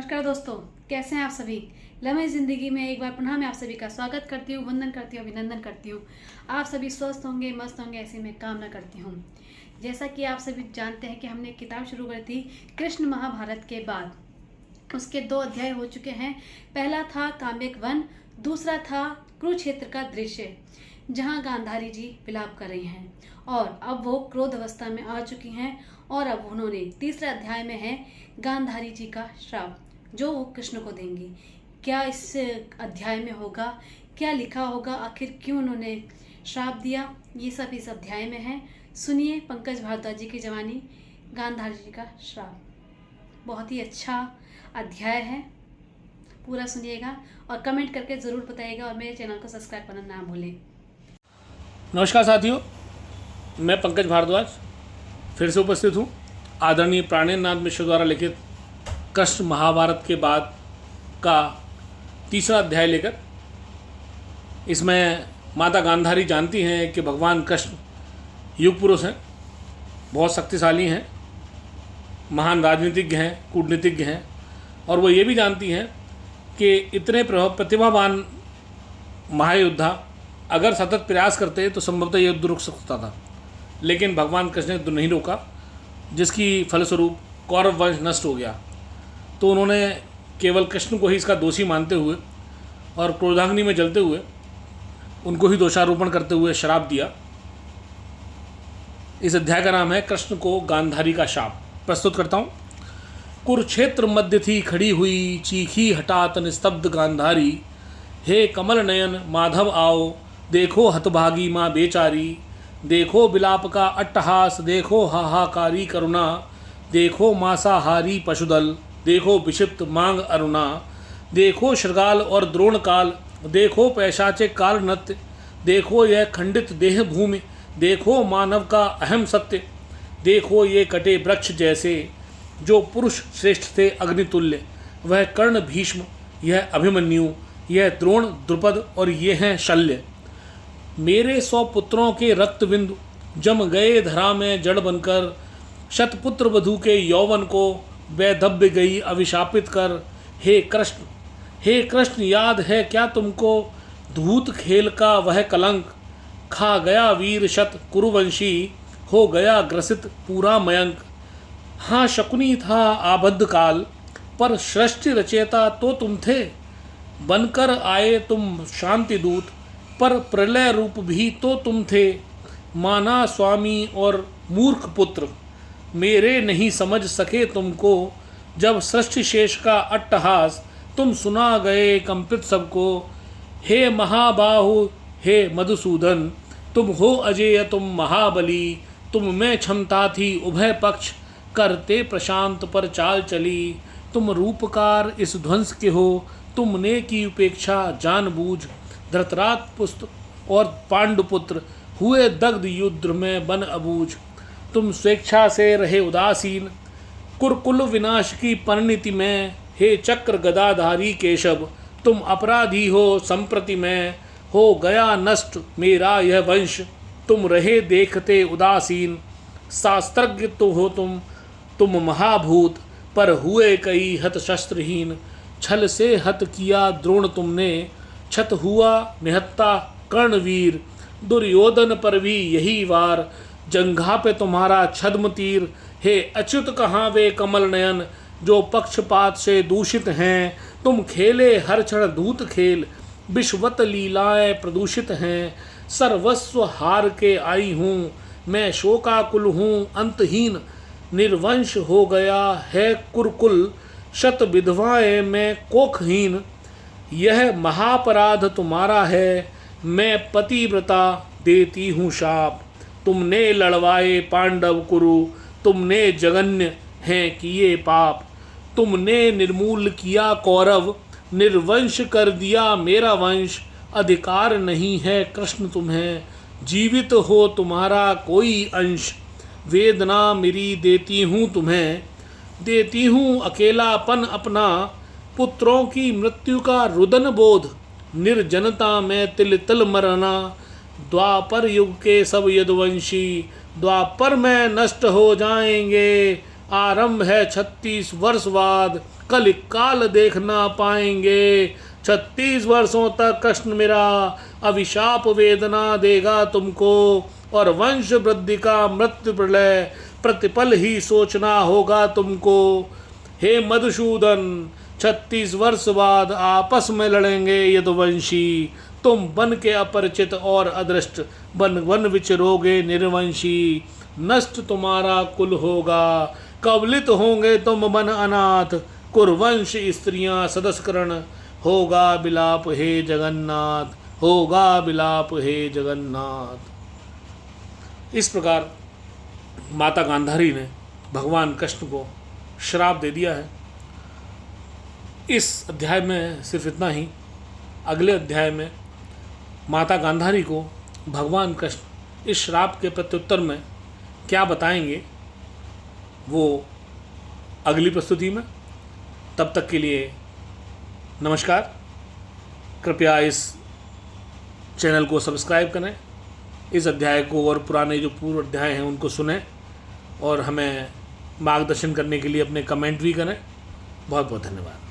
नमस्कार दोस्तों, कैसे हैं आप सभी। लम्हे ज़िंदगी में एक बार पुनः मैं आप सभी का स्वागत करती हूँ, वंदन करती हूँ, अभिनंदन करती हूँ। आप सभी स्वस्थ होंगे, मस्त होंगे, ऐसी मैं कामना करती हूँ। जैसा कि आप सभी जानते हैं कि हमने एक किताब शुरू करी थी कृष्ण महाभारत के बाद। उसके 2 अध्याय हो चुके हैं। पहला था काम्यक वन, दूसरा था कुरुक्षेत्र का दृश्य, जहाँ गांधारी जी विलाप कर रही हैं और अब वो क्रोध अवस्था में आ चुकी हैं। और अब उन्होंने तीसरे अध्याय में है गांधारी जी का श्राप, जो वो कृष्ण को देंगी। क्या इस अध्याय में होगा, क्या लिखा होगा, आखिर क्यों उन्होंने श्राप दिया, ये सब इस अध्याय में है। सुनिए पंकज भारद्वाज जी की जवानी, गांधारी जी का श्राप। बहुत ही अच्छा अध्याय है, पूरा सुनिएगा और कमेंट करके ज़रूर बताइएगा और मेरे चैनल को सब्सक्राइब करना ना भूलें। नमस्कार साथियों, मैं पंकज भारद्वाज फिर से उपस्थित हूँ आदरणीय प्राणेन्द्र नाथ मिश्र द्वारा लिखित कृष्ण महाभारत के बाद का तीसरा अध्याय लेकर। इसमें माता गांधारी जानती हैं कि भगवान कृष्ण युग पुरुष हैं, बहुत शक्तिशाली हैं, महान राजनीतिज्ञ हैं, कूटनीतिज्ञ हैं, और वो ये भी जानती हैं कि इतने प्रतिभावान महायोद्धा अगर सतत प्रयास करते तो संभवतः युद्ध रुक सकता था, लेकिन भगवान कृष्ण ने युद्ध नहीं रोका, जिसकी फलस्वरूप कौरव वंश नष्ट हो गया। तो उन्होंने केवल कृष्ण को ही इसका दोषी मानते हुए और क्रोधाग्नि में जलते हुए उनको ही दोषारोपण करते हुए श्राप दिया। इस अध्याय का नाम है कृष्ण को गांधारी का शाप। प्रस्तुत करता हूँ। कुरुक्षेत्र मध्य थी खड़ी हुई, चीखी हठात निस्तब्ध गांधारी, हे कमल नयन माधव आओ, देखो हतभागी माँ बेचारी, देखो बिलाप का अट्टहास, देखो हाहाकारी करुणा, देखो मांसाहारी पशुदल, देखो विक्षिप्त मांग अरुणा, देखो श्रृगाल और द्रोणकाल, देखो पैशाचे काल नृत्य, देखो यह खंडित देह भूमि, देखो मानव का अहम सत्य, देखो ये कटे वृक्ष जैसे, जो पुरुष श्रेष्ठ थे अग्नितुल्य, वह कर्ण भीष्म, यह अभिमन्यु, यह द्रोण द्रुपद और ये हैं शल्य। मेरे 100 पुत्रों के रक्त बिंदु जम गए धरा में जड़ बनकर, शतपुत्र वधू के यौवन को वैधव्य गई अभिशापित कर। हे कृष्ण याद है क्या तुमको धूत खेल का वह कलंक, खा गया वीर शत कुरुवंशी, हो गया ग्रसित पूरा मयंक। हाँ शकुनी था आबद्ध काल, पर सृष्टि रचयिता तो तुम थे, बनकर आए तुम शांति दूत, पर प्रलय रूप भी तो तुम थे। माना स्वामी और मूर्ख पुत्र, मेरे नहीं समझ सके तुमको, जब सृष्टि शेष का अट्टहास तुम सुना गए कंपित सबको। हे महाबाहु हे मधुसूदन, तुम हो अजेय तुम महाबली, तुम में क्षमता थी उभय पक्ष, करते प्रशांत पर चाल चली। तुम रूपकार इस ध्वंस के हो, तुमने की उपेक्षा जानबूझ। धृतराष्ट्र पुत्र और पांडुपुत्र हुए दग्ध युद्ध में बन अबूझ। तुम स्वेच्छा से रहे उदासीन, कुरकुल विनाश की परिणति में। हे चक्र गदाधारी केशव, तुम अपराधी हो संप्रति में, हो गया नष्ट मेरा यह वंश, तुम रहे देखते उदासीन। शास्त्रज्ञ तो हो तुम महाभूत, पर हुए कई हत शस्त्रहीन। छल से हत किया द्रोण तुमने, छत हुआ निहत्ता कर्णवीर। दुर्योधन पर भी यही वार, जंघा पे तुम्हारा छद्म तीर। हे अच्युत कहाँ वे कमल नयन, जो पक्षपात से दूषित हैं। तुम खेले हर क्षण दूत खेल, विश्वत लीलाएं प्रदूषित हैं। सर्वस्व हार के आई हूँ, मैं शोकाकुल हूँ अंतहीन। निर्वंश हो गया है कुरकुल, शत विधवाएं मैं कोखहीन। यह महापराध तुम्हारा है, मैं पतिव्रता देती हूँ शाप। तुमने लड़वाए पांडव कुरु, तुमने जघन्य हैं किए पाप। तुमने निर्मूल किया कौरव, निर्वंश कर दिया मेरा वंश। अधिकार नहीं है कृष्ण तुम्हें, जीवित हो तुम्हारा कोई अंश। वेदना मेरी देती हूँ तुम्हें, देती हूँ अकेलापन अपना। पुत्रों की मृत्यु का रुदन बोध, निर्जनता में तिल तिल मरना। द्वापर युग के सब यदुवंशी, द्वापर में नष्ट हो जाएंगे। आरंभ है 36 वर्ष बाद, कल काल देख ना पाएंगे। 36 वर्षों तक कृष्ण मेरा अभिशाप वेदना देगा तुमको, और वंश वृद्धि का मृत्यु प्रलय प्रतिपल ही सोचना होगा तुमको। हे मधुसूदन, 36 वर्ष बाद आपस में लड़ेंगे यदुवंशी। तुम बन के अपरिचित और अदृष्ट बन वन विचरोगे निर्वंशी। नष्ट तुम्हारा कुल होगा, कवलित होंगे तुम बन अनाथ। कुरवंश स्त्रियां सदस्करण, होगा विलाप हे जगन्नाथ, होगा विलाप हे जगन्नाथ। इस प्रकार माता गांधारी ने भगवान कृष्ण को श्राप दे दिया है। इस अध्याय में सिर्फ इतना ही। अगले अध्याय में माता गांधारी को भगवान कृष्ण इस श्राप के प्रत्युत्तर में क्या बताएंगे, वो अगली प्रस्तुति में। तब तक के लिए नमस्कार। कृपया इस चैनल को सब्सक्राइब करें, इस अध्याय को और पुराने जो पूर्व अध्याय हैं उनको सुनें, और हमें मार्गदर्शन करने के लिए अपने कमेंट भी करें। बहुत बहुत धन्यवाद।